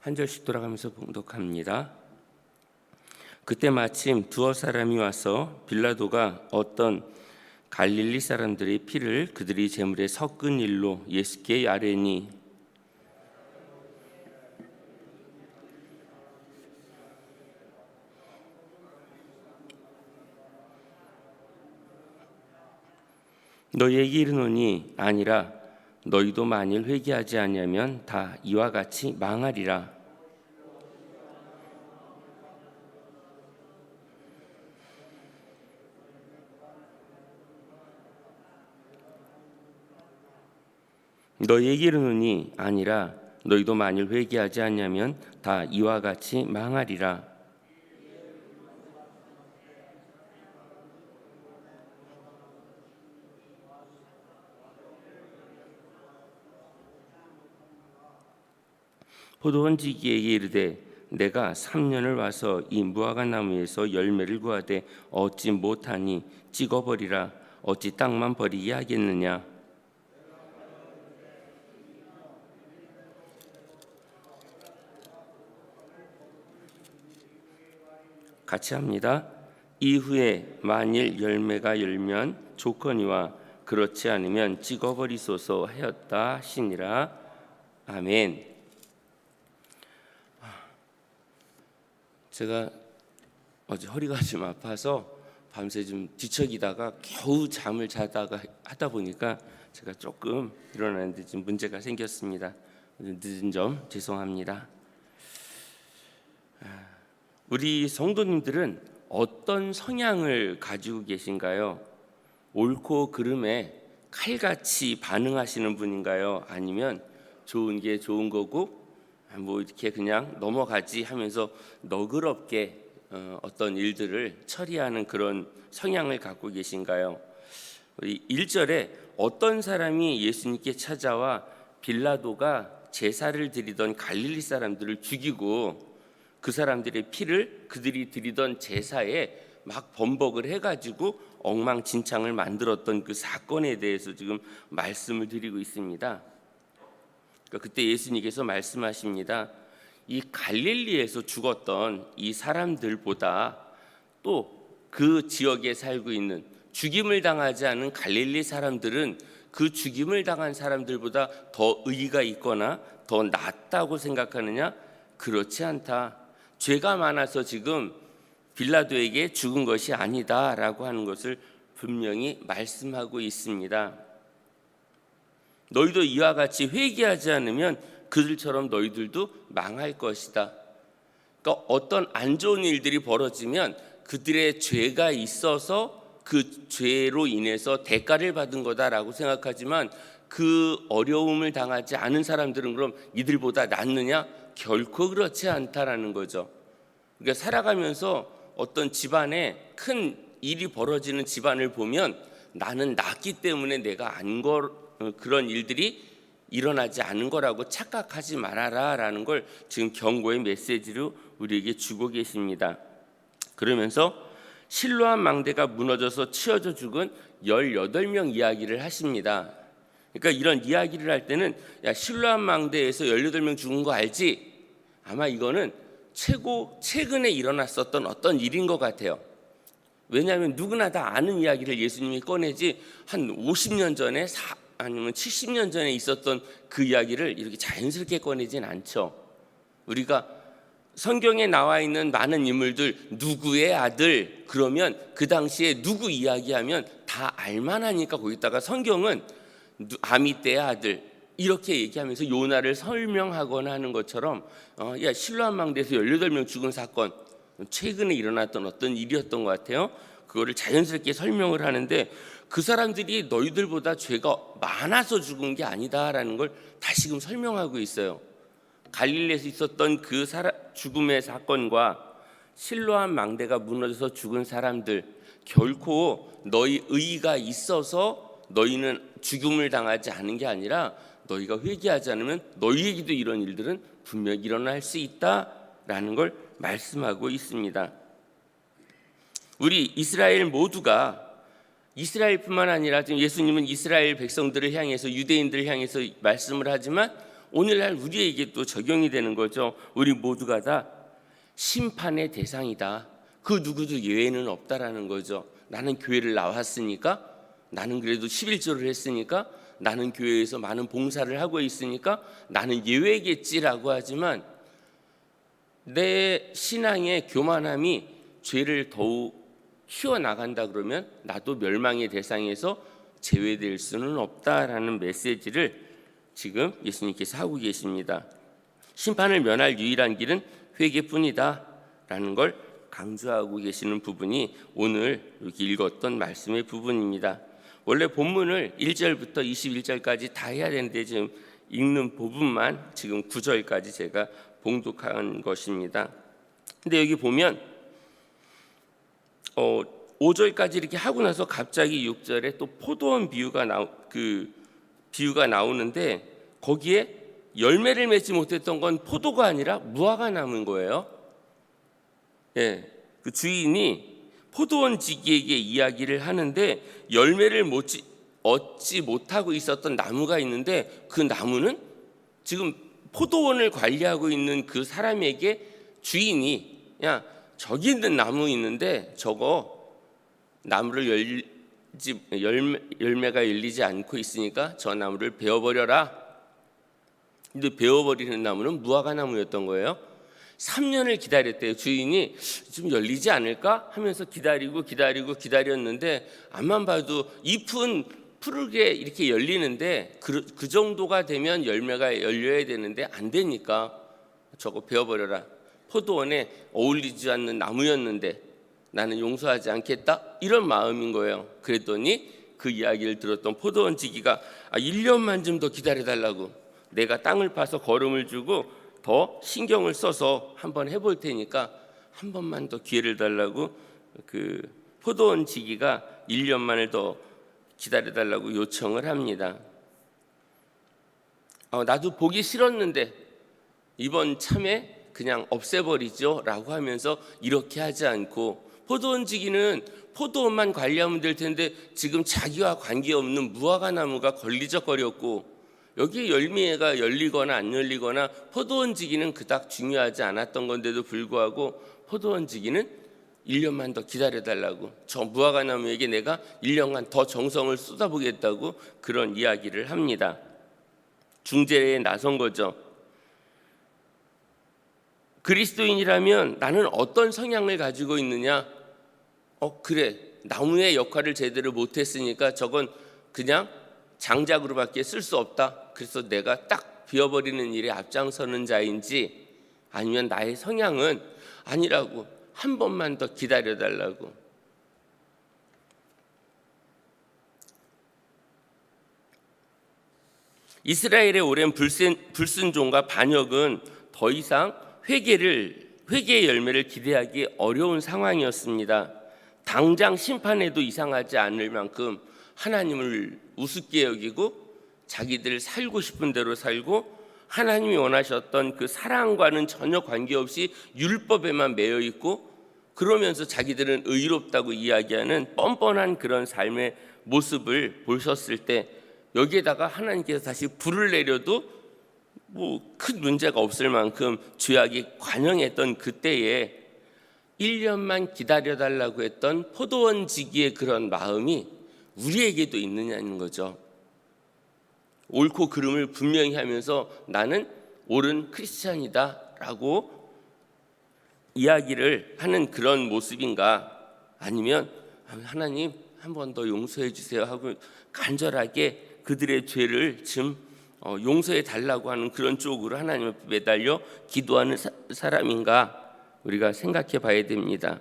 한 절씩 돌아가면서 봉독합니다. 그때 마침 두어 사람이 와서 빌라도가 어떤 갈릴리 사람들의 피를 그들이 제물에 섞은 일로 예수께 아뢰니 너희에게 이르노니 아니라 너희도 만일 회개하지 아니하면 다 이와 같이 망하리라. 너희에게 이르노니 아니라 너희도 만일 회개하지 아니하면 다 이와 같이 망하리라. 포도원지기에게 이르되 내가 3년을 와서 이 무화과 나무에서 열매를 구하되 얻지 못하니 찍어버리라. 어찌 땅만 버리게 하겠느냐. 같이 합니다. 이후에 만일 열매가 열면 좋거니와 그렇지 않으면 찍어버리소서 하였다 하시니라. 아멘. 제가 어제 허리가 좀 아파서 밤새 좀 뒤척이다가 겨우 잠을 자다가 하다 보니까 제가 조금 일어나는데 좀 문제가 생겼습니다. 늦은 점 죄송합니다. 우리 성도님들은 어떤 성향을 가지고 계신가요? 옳고 그름에 칼같이 반응하시는 분인가요? 아니면 좋은 게 좋은 거고 뭐 이렇게 그냥 넘어가지 하면서 너그럽게 어떤 일들을 처리하는 그런 성향을 갖고 계신가요? 우리 1절에 어떤 사람이 예수님께 찾아와 빌라도가 제사를 드리던 갈릴리 사람들을 죽이고 그 사람들의 피를 그들이 드리던 제사에 막 번복을 해가지고 엉망진창을 만들었던 그 사건에 대해서 지금 말씀을 드리고 있습니다. 그때 예수님께서 말씀하십니다. 이 갈릴리에서 죽었던 이 사람들보다 또 그 지역에 살고 있는 죽임을 당하지 않은 갈릴리 사람들은 그 죽임을 당한 사람들보다 더 의의가 있거나 더 낫다고 생각하느냐? 그렇지 않다. 죄가 많아서 지금 빌라도에게 죽은 것이 아니다라고 하는 것을 분명히 말씀하고 있습니다. 너희도 이와 같이 회개하지 않으면 그들처럼 너희들도 망할 것이다. 그러니까 어떤 안 좋은 일들이 벌어지면 그들의 죄가 있어서 그 죄로 인해서 대가를 받은 거다라고 생각하지만 그 어려움을 당하지 않은 사람들은 그럼 이들보다 낫느냐? 결코 그렇지 않다라는 거죠. 그러니까 살아가면서 어떤 집안에 큰 일이 벌어지는 집안을 보면 나는 낫기 때문에 내가 그런 일들이 일어나지 않은 거라고 착각하지 말아라라는 걸 지금 경고의 메시지로 우리에게 주고 계십니다. 그러면서 실로암 망대가 무너져서 치어져 죽은 18명 이야기를 하십니다. 그러니까 이런 이야기를 할 때는 야 실로암 망대에서 18명 죽은 거 알지? 아마 이거는 최근에 일어났었던 어떤 일인 것 같아요. 왜냐하면 누구나 다 아는 이야기를 예수님이 꺼내지 한 50년 전에 아니면 70년 전에 있었던 그 이야기를 이렇게 자연스럽게 꺼내진 않죠. 우리가 성경에 나와 있는 많은 인물들 누구의 아들 그러면 그 당시에 누구 이야기하면 다 알만하니까 거기다가 성경은 아미떼의 아들 이렇게 얘기하면서 요나를 설명하거나 하는 것처럼 야 실로암 망대에서 18명 죽은 사건 최근에 일어났던 어떤 일이었던 것 같아요. 그거를 자연스럽게 설명을 하는데 그 사람들이 너희들보다 죄가 많아서 죽은 게 아니다라는 걸 다시금 설명하고 있어요. 갈릴리에서 있었던 그 죽음의 사건과 실로암 망대가 무너져서 죽은 사람들 결코 너희 의의가 있어서 너희는 죽음을 당하지 않은 게 아니라 너희가 회개하지 않으면 너희에게도 이런 일들은 분명히 일어날 수 있다라는 걸 말씀하고 있습니다. 우리 이스라엘 모두가 이스라엘뿐만 아니라 지금 예수님은 이스라엘 백성들을 향해서 유대인들을 향해서 말씀을 하지만 오늘날 우리에게 또 적용이 되는 거죠. 우리 모두가 다 심판의 대상이다. 그 누구도 예외는 없다라는 거죠. 나는 교회를 나왔으니까, 나는 그래도 11조를 했으니까, 나는 교회에서 많은 봉사를 하고 있으니까 나는 예외겠지라고 하지만 내 신앙의 교만함이 죄를 더욱 키워나간다 그러면 나도 멸망의 대상에서 제외될 수는 없다라는 메시지를 지금 예수님께서 하고 계십니다. 심판을 면할 유일한 길은 회개뿐이다 라는 걸 강조하고 계시는 부분이 오늘 여기 읽었던 말씀의 부분입니다. 원래 본문을 1절부터 21절까지 다 해야 되는데 지금 읽는 부분만 지금 9절까지 제가 봉독한 것입니다. 근데 여기 보면 5절까지 이렇게 하고 나서 갑자기 6절에 또 포도원 비유가 나오는데 거기에 열매를 맺지 못했던 건 포도가 아니라 무화과 나무인 거예요. 예, 그 주인이 포도원 지기에게 이야기를 하는데 열매를 얻지 못하고 있었던 나무가 있는데 그 나무는 지금 포도원을 관리하고 있는 그 사람에게 주인이 야 저기 있는 나무 있는데 저거 나무를 열매가 열리지 않고 있으니까 저 나무를 베어버려라. 근데 베어버리는 나무는 무화과 나무였던 거예요. 3년을 기다렸대요. 주인이 좀 열리지 않을까 하면서 기다렸는데 앞만 봐도 잎은 푸르게 이렇게 열리는데 그 정도가 되면 열매가 열려야 되는데 안 되니까 저거 베어버려라. 포도원에 어울리지 않는 나무였는데 나는 용서하지 않겠다 이런 마음인 거예요. 그랬더니 그 이야기를 들었던 포도원 지기가 1년만 좀 더 기다려달라고, 내가 땅을 파서 거름을 주고 더 신경을 써서 한번 해볼 테니까 한 번만 더 기회를 달라고 그 포도원 지기가 1년만을 더 기다려달라고 요청을 합니다. 나도 보기 싫었는데 이번 참에 그냥 없애버리죠 라고 하면서 이렇게 하지 않고, 포도원 지기는 포도원만 관리하면 될 텐데 지금 자기와 관계없는 무화과 나무가 걸리적거렸고 여기에 열매가 열리거나 안 열리거나 포도원 지기는 그닥 중요하지 않았던 건데도 불구하고 포도원 지기는 1년만 더 기다려달라고, 저 무화과 나무에게 내가 1년간 더 정성을 쏟아보겠다고 그런 이야기를 합니다. 중재에 나선 거죠. 그리스도인이라면 나는 어떤 성향을 가지고 있느냐? 그래, 나무의 역할을 제대로 못했으니까 저건 그냥 장작으로밖에 쓸 수 없다. 그래서 내가 딱 비워버리는 일에 앞장서는 자인지, 아니면 나의 성향은 아니라고 한 번만 더 기다려달라고. 이스라엘의 오랜 불순종과 반역은 더 이상 회개의 열매를 기대하기 어려운 상황이었습니다. 당장 심판에도 이상하지 않을 만큼 하나님을 우습게 여기고 자기들 살고 싶은 대로 살고 하나님이 원하셨던 그 사랑과는 전혀 관계없이 율법에만 매여 있고 그러면서 자기들은 의롭다고 이야기하는 뻔뻔한 그런 삶의 모습을 보셨을 때 여기에다가 하나님께서 다시 불을 내려도 큰 문제가 없을 만큼 죄악이 관영했던 그때에 1년만 기다려달라고 했던 포도원 지기의 그런 마음이 우리에게도 있느냐는 거죠. 옳고 그름을 분명히 하면서 나는 옳은 크리스찬이다 라고 이야기를 하는 그런 모습인가, 아니면 하나님 한 번 더 용서해 주세요 하고 간절하게 그들의 죄를 좀 용서해 달라고 하는 그런 쪽으로 하나님 앞에 매달려 기도하는 사람인가 우리가 생각해 봐야 됩니다.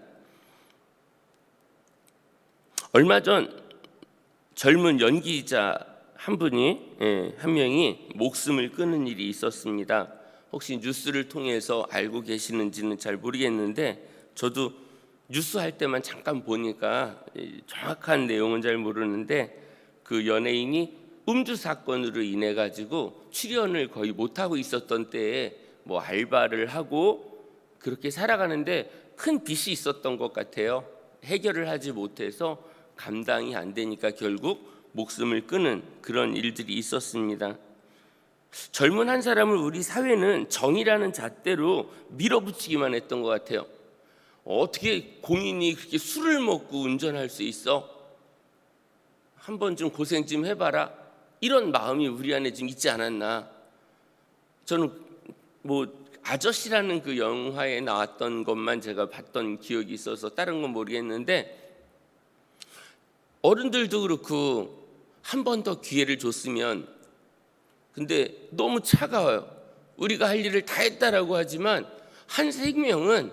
얼마 전 젊은 연기자 한 명이 목숨을 끊은 일이 있었습니다. 혹시 뉴스를 통해서 알고 계시는지는 잘 모르겠는데 저도 뉴스 할 때만 잠깐 보니까 정확한 내용은 잘 모르는데 그 연예인이 음주 사건으로 인해 가지고 출연을 거의 못 하고 있었던 때에 알바를 하고 그렇게 살아가는데 큰 빚이 있었던 것 같아요. 해결을 하지 못해서 감당이 안 되니까 결국 목숨을 끊은 그런 일들이 있었습니다. 젊은 한 사람을 우리 사회는 정이라는 잣대로 밀어붙이기만 했던 것 같아요. 어떻게 공인이 그렇게 술을 먹고 운전할 수 있어? 한번 좀 고생 좀 해봐라. 이런 마음이 우리 안에 좀 있지 않았나. 저는 아저씨라는 그 영화에 나왔던 것만 제가 봤던 기억이 있어서 다른 건 모르겠는데, 어른들도 그렇고 한 번 더 기회를 줬으면, 근데 너무 차가워요. 우리가 할 일을 다 했다라고 하지만 한 생명은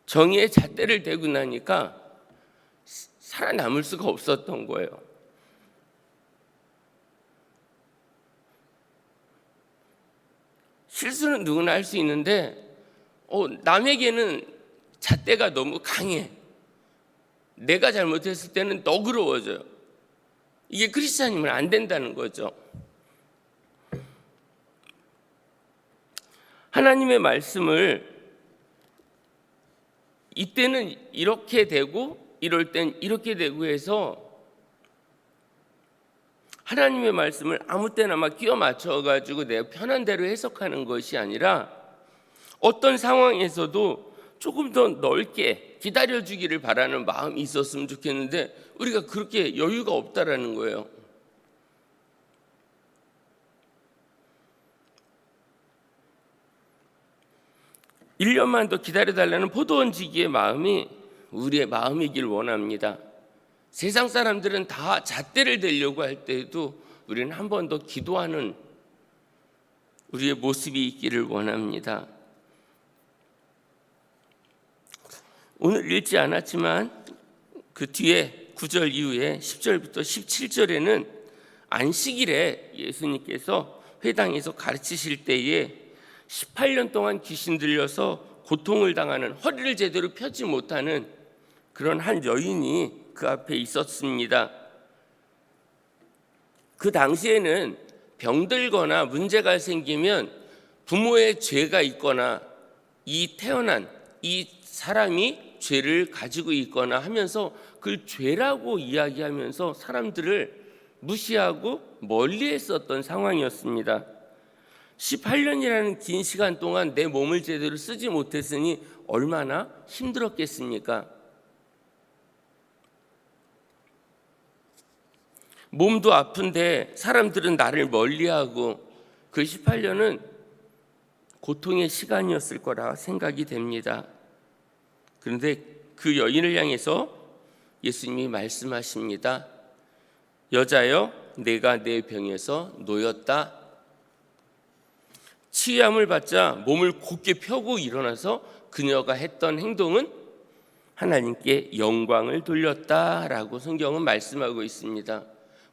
정의의 잣대를 대고 나니까 살아남을 수가 없었던 거예요. 실수는 누구나 할 수 있는데 남에게는 잣대가 너무 강해. 내가 잘못했을 때는 너그러워져요. 이게 크리스찬이면 안 된다는 거죠. 하나님의 말씀을 이때는 이렇게 되고 이럴 땐 이렇게 되고 해서 하나님의 말씀을 아무 때나 막 끼워 맞춰가지고 내가 편한 대로 해석하는 것이 아니라 어떤 상황에서도 조금 더 넓게 기다려주기를 바라는 마음이 있었으면 좋겠는데 우리가 그렇게 여유가 없다라는 거예요. (1년만) 더 기다려달라는 포도원지기의 마음이 우리의 마음이길 원합니다. 세상 사람들은 다 잣대를 대려고 할 때에도 우리는 한 번 더 기도하는 우리의 모습이 있기를 원합니다. 오늘 읽지 않았지만 그 뒤에 9절 이후에 10절부터 17절에는 안식일에 예수님께서 회당에서 가르치실 때에 18년 동안 귀신 들려서 고통을 당하는, 허리를 제대로 펴지 못하는 그런 한 여인이 그 앞에 있었습니다. 그 당시에는 병들거나 문제가 생기면 부모의 죄가 있거나 태어난 이 사람이 죄를 가지고 있거나 하면서 그 죄라고 이야기하면서 사람들을 무시하고 멀리했었던 상황이었습니다. 18년이라는 긴 시간 동안 내 몸을 제대로 쓰지 못했으니 얼마나 힘들었겠습니까? 몸도 아픈데 사람들은 나를 멀리하고 그 18년은 고통의 시간이었을 거라 생각이 됩니다. 그런데 그 여인을 향해서 예수님이 말씀하십니다. 여자여, 내가 내 병에서 놓였다. 치유함을 받자 몸을 곧게 펴고 일어나서 그녀가 했던 행동은 하나님께 영광을 돌렸다라고 성경은 말씀하고 있습니다.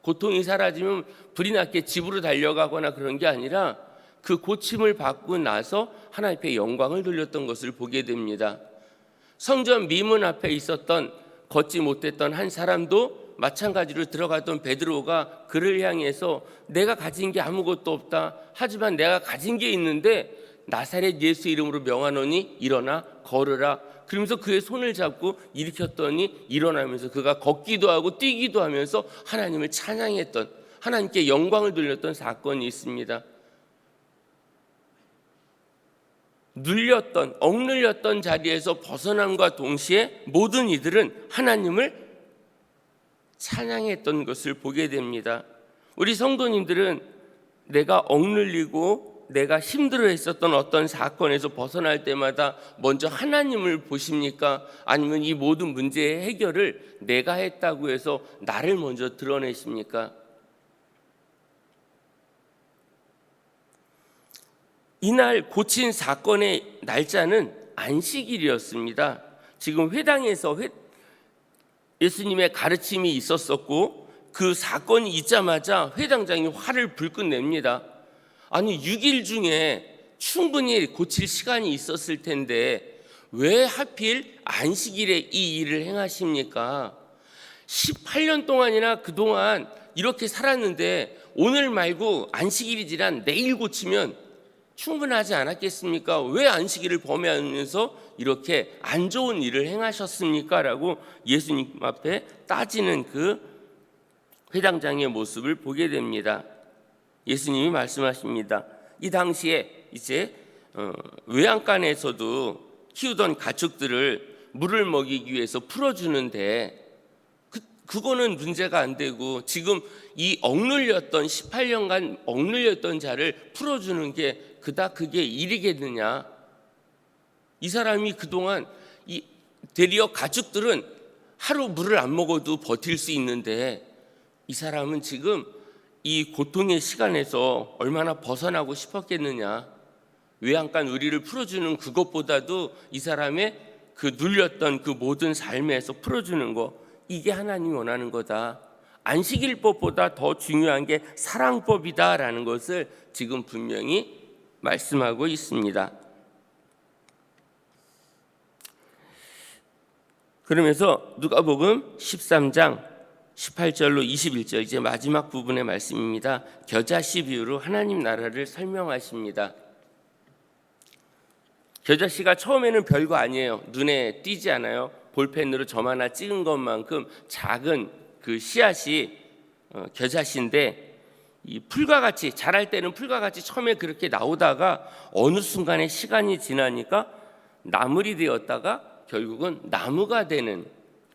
고통이 사라지면 불이 났게 집으로 달려가거나 그런 게 아니라 그 고침을 받고 나서 하나님 앞에 영광을 돌렸던 것을 보게 됩니다. 성전 미문 앞에 있었던 걷지 못했던 한 사람도 마찬가지로 들어갔던 베드로가 그를 향해서 내가 가진 게 아무것도 없다. 하지만 내가 가진 게 있는데 나사렛 예수 이름으로 명하노니 일어나 걸으라. 그러면서 그의 손을 잡고 일으켰더니 일어나면서 그가 걷기도 하고 뛰기도 하면서 하나님을 찬양했던, 하나님께 영광을 돌렸던 사건이 있습니다. 눌렸던, 억눌렸던 자리에서 벗어남과 동시에 모든 이들은 하나님을 찬양했던 것을 보게 됩니다. 우리 성도님들은 내가 억눌리고 내가 힘들어했었던 어떤 사건에서 벗어날 때마다 먼저 하나님을 보십니까? 아니면 이 모든 문제의 해결을 내가 했다고 해서 나를 먼저 드러내십니까? 이날 고친 사건의 날짜는 안식일이었습니다. 지금 회당에서 예수님의 가르침이 있었었고 그 사건이 있자마자 회당장이 화를 불끈 냅니다. 아니 6일 중에 충분히 고칠 시간이 있었을 텐데 왜 하필 안식일에 이 일을 행하십니까? 18년 동안이나 그동안 이렇게 살았는데 오늘 말고 안식일이 지난 내일 고치면 충분하지 않았겠습니까? 왜 안식일을 범하면서 이렇게 안 좋은 일을 행하셨습니까? 라고 예수님 앞에 따지는 그 회당장의 모습을 보게 됩니다. 예수님이 말씀하십니다. 이 당시에 이제 외양간에서도 키우던 가축들을 물을 먹이기 위해서 풀어주는데 그거는 문제가 안 되고 지금 이 억눌렸던 18년간 억눌렸던 자를 풀어주는 게 그게 일이겠느냐. 이 사람이 그동안 되리어 가축들은 하루 물을 안 먹어도 버틸 수 있는데 이 사람은 지금 이 고통의 시간에서 얼마나 벗어나고 싶었겠느냐. 외양간 우리를 풀어주는 그것보다도 이 사람의 그 눌렸던 그 모든 삶에서 풀어주는 거, 이게 하나님이 원하는 거다. 안식일법보다 더 중요한 게 사랑법이다라는 것을 지금 분명히 말씀하고 있습니다. 그러면서 누가복음 13장 18절로 21절 이제 마지막 부분의 말씀입니다. 겨자씨 비유로 하나님 나라를 설명하십니다. 겨자씨가 처음에는 별거 아니에요. 눈에 띄지 않아요. 볼펜으로 점 하나 찍은 것만큼 작은 그 씨앗이 겨자씨인데 이 풀과 같이 자랄 때는 풀과 같이 처음에 그렇게 나오다가 어느 순간에 시간이 지나니까 나물이 되었다가 결국은 나무가 되는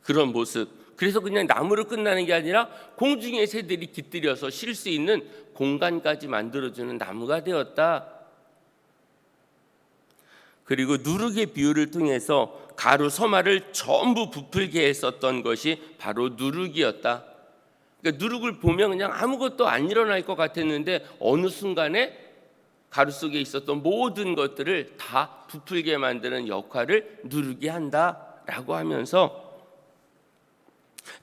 그런 모습. 그래서 그냥 나무로 끝나는 게 아니라 공중의 새들이 깃들여서 쉴 수 있는 공간까지 만들어주는 나무가 되었다. 그리고 누룩의 비유를 통해서 가루 서말을 전부 부풀게 했었던 것이 바로 누룩이었다. 그러니까 누룩을 보면 그냥 아무것도 안 일어날 것 같았는데 어느 순간에 가루 속에 있었던 모든 것들을 다 부풀게 만드는 역할을 누룩이 한다라고 하면서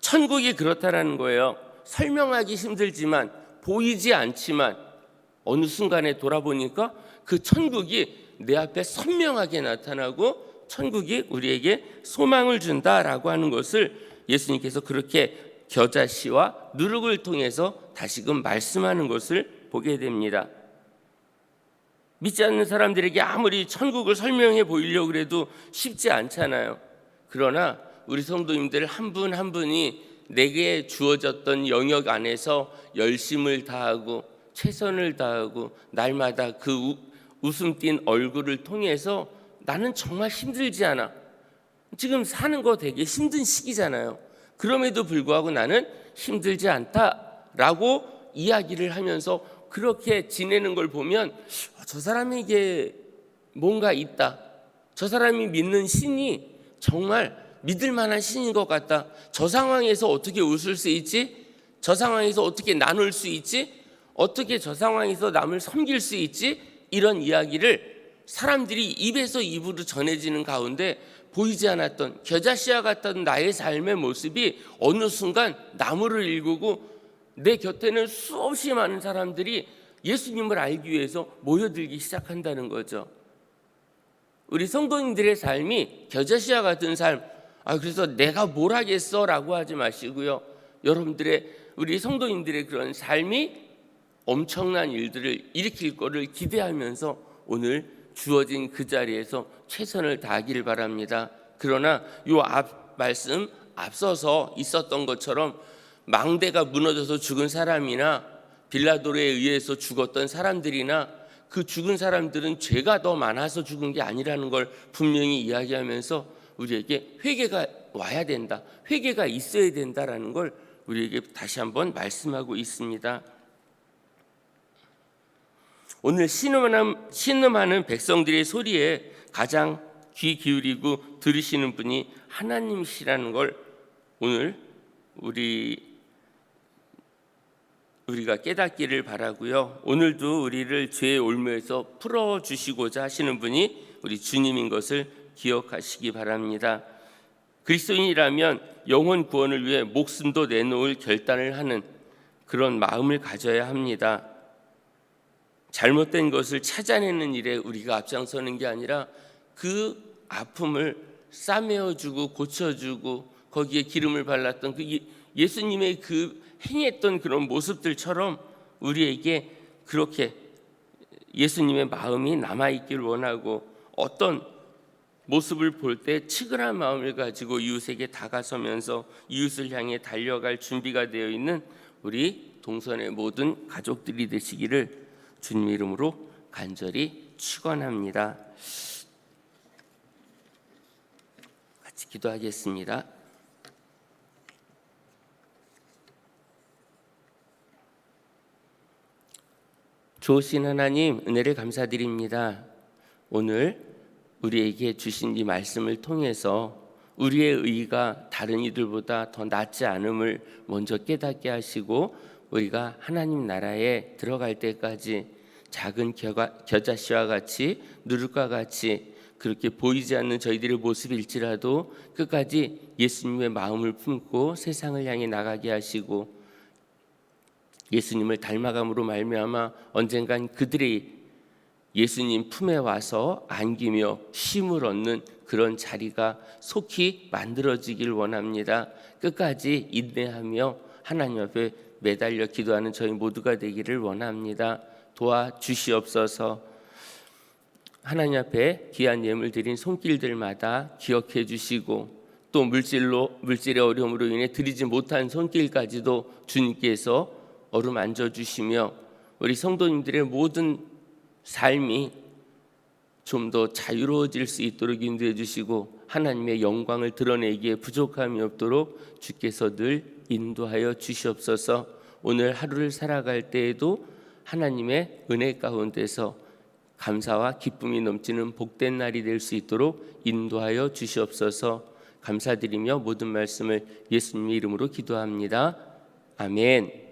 천국이 그렇다라는 거예요. 설명하기 힘들지만 보이지 않지만 어느 순간에 돌아보니까 그 천국이 내 앞에 선명하게 나타나고 천국이 우리에게 소망을 준다라고 하는 것을 예수님께서 그렇게 겨자씨와 누룩을 통해서 다시금 말씀하는 것을 보게 됩니다. 믿지 않는 사람들에게 아무리 천국을 설명해 보이려고 해도 쉽지 않잖아요. 그러나 우리 성도님들 한 분 한 분이 내게 주어졌던 영역 안에서 열심을 다하고 최선을 다하고 날마다 그 웃음 띤 얼굴을 통해서 나는 정말 힘들지 않아. 지금 사는 거 되게 힘든 시기잖아요. 그럼에도 불구하고 나는 힘들지 않다라고 이야기를 하면서 그렇게 지내는 걸 보면 저 사람에게 뭔가 있다. 저 사람이 믿는 신이 정말 믿을 만한 신인 것 같다. 저 상황에서 어떻게 웃을 수 있지? 저 상황에서 어떻게 나눌 수 있지? 어떻게 저 상황에서 남을 섬길 수 있지? 이런 이야기를 사람들이 입에서 입으로 전해지는 가운데 보이지 않았던 겨자씨와 같던 나의 삶의 모습이 어느 순간 나무를 일구고 내 곁에는 수없이 많은 사람들이 예수님을 알기 위해서 모여들기 시작한다는 거죠. 우리 성도님들의 삶이 겨자씨와 같은 삶, 그래서 내가 뭘 하겠어 라고 하지 마시고요. 여러분들의 우리 성도님들의 그런 삶이 엄청난 일들을 일으킬 거를 기대하면서 오늘 주어진 그 자리에서 최선을 다하기를 바랍니다. 그러나 요 말씀 앞서서 있었던 것처럼 망대가 무너져서 죽은 사람이나 빌라도에 의해서 죽었던 사람들이나 그 죽은 사람들은 죄가 더 많아서 죽은 게 아니라는 걸 분명히 이야기하면서 우리에게 회개가 와야 된다, 회개가 있어야 된다라는 걸 우리에게 다시 한번 말씀하고 있습니다. 오늘 신음하는 백성들의 소리에 가장 귀 기울이고 들으시는 분이 하나님이시라는 걸 오늘 우리가 깨닫기를 바라고요. 오늘도 우리를 죄의 올무에서 풀어주시고자 하시는 분이 우리 주님인 것을 기억하시기 바랍니다. 그리스도인이라면 영혼 구원을 위해 목숨도 내놓을 결단을 하는 그런 마음을 가져야 합니다. 잘못된 것을 찾아내는 일에 우리가 앞장서는 게 아니라 그 아픔을 싸매어주고 고쳐주고 거기에 기름을 발랐던 그 예수님의 그 행했던 그런 모습들처럼 우리에게 그렇게 예수님의 마음이 남아있길 원하고 어떤 모습을 볼 때 치근한 마음을 가지고 이웃에게 다가서면서 이웃을 향해 달려갈 준비가 되어 있는 우리 동선의 모든 가족들이 되시기를 주님 이름으로 간절히 축원합니다. 같이 기도하겠습니다. 좋으신 하나님, 은혜를 감사드립니다. 오늘 우리에게 주신 이 말씀을 통해서 우리의 의가 다른 이들보다 더 낫지 않음을 먼저 깨닫게 하시고 우리가 하나님 나라에 들어갈 때까지 작은 겨자씨와 같이 누룩과 같이 그렇게 보이지 않는 저희들의 모습일지라도 끝까지 예수님의 마음을 품고 세상을 향해 나가게 하시고 예수님을 닮아감으로 말미암아 언젠간 그들이 예수님 품에 와서 안기며 쉼을 얻는 그런 자리가 속히 만들어지길 원합니다. 끝까지 인내하며 하나님 앞에 매달려 기도하는 저희 모두가 되기를 원합니다. 도와주시옵소서. 하나님 앞에 귀한 예물 드린 손길들마다 기억해 주시고 또 물질의 어려움으로 인해 드리지 못한 손길까지도 주님께서 어루만져 주시며 우리 성도님들의 모든 삶이 좀 더 자유로워질 수 있도록 인도해 주시고 하나님의 영광을 드러내기에 부족함이 없도록 주께서 늘 인도하여 주시옵소서. 오늘 하루를 살아갈 때에도 하나님의 은혜 가운데서 감사와 기쁨이 넘치는 복된 날이 될 수 있도록 인도하여 주시옵소서. 감사드리며 모든 말씀을 예수님의 이름으로 기도합니다. 아멘.